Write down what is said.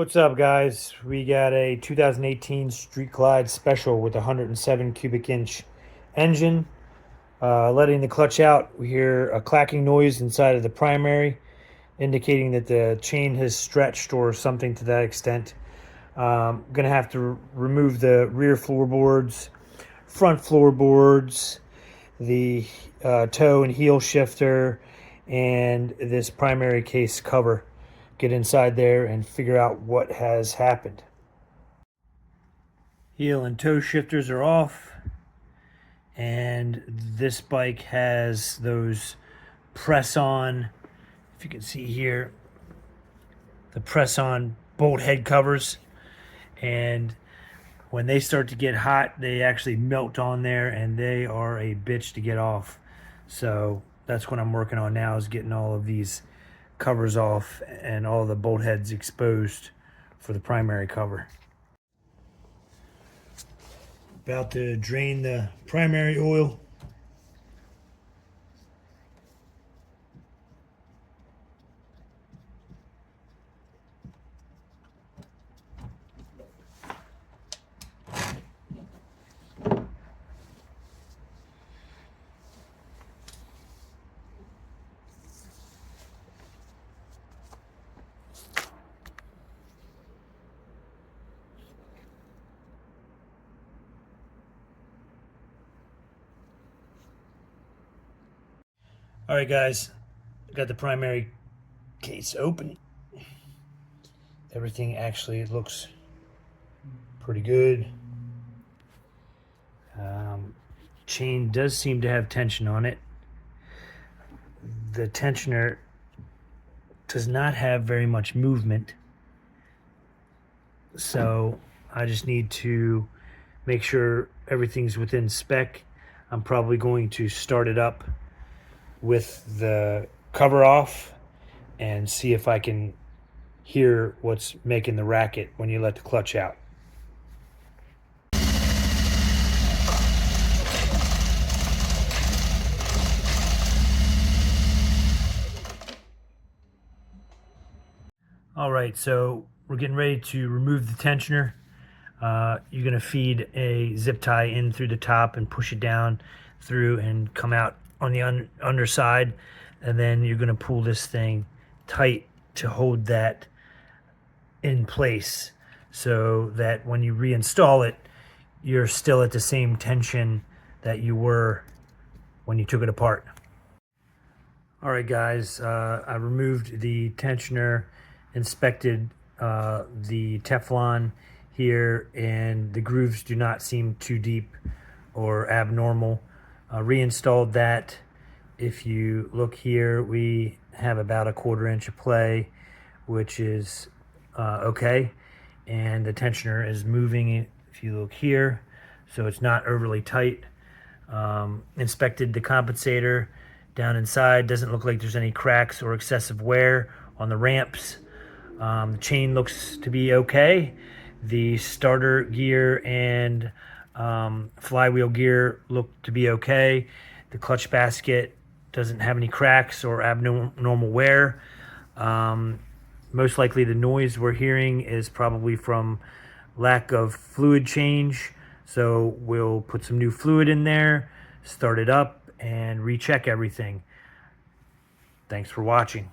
What's up, guys? We got a 2018 Street Glide Special with a 107 cubic inch engine. Letting the clutch out, we hear a clacking noise inside of the primary, indicating that the chain has stretched or something to that extent. Gonna have to remove the rear floorboards, front floorboards, the toe and heel shifter, and this primary case cover. Get inside there and figure out what has happened. Heel and toe shifters are off, and this bike has those press-on, if you can see here, the press-on bolt head covers, and when they start to get hot, they actually melt on there, and they are a bitch to get off. So that's what I'm working on now, is getting all of these covers off and all the bolt heads exposed for the primary cover. About to drain the primary oil. All right, guys, got the primary case open. Everything actually looks pretty good. Chain does seem to have tension on it. The tensioner does not have very much movement, so I just need to make sure everything's within spec. I'm probably going to start it up with the cover off and see if I can hear what's making the racket when you let the clutch out. All right, so we're getting ready to remove the tensioner. You're gonna feed a zip tie in through the top and push it down through and come out on the underside, and then you're going to pull this thing tight to hold that in place so that when you reinstall it, you're still at the same tension that you were when you took it apart. All right, guys, I removed the tensioner, inspected the Teflon here, and the grooves do not seem too deep or abnormal. Reinstalled that. If you look here, we have about a 1/4 inch of play, which is okay, and the tensioner is moving if you look here, so it's not overly tight. Inspected the compensator down inside. Doesn't look like there's any cracks or excessive wear on the ramps. The chain looks to be okay. The starter gear and flywheel gear look to be okay. The clutch basket doesn't have any cracks or abnormal wear. Most likely the noise we're hearing is probably from lack of fluid change. So we'll put some new fluid in there, start it up, and recheck everything. Thanks for watching.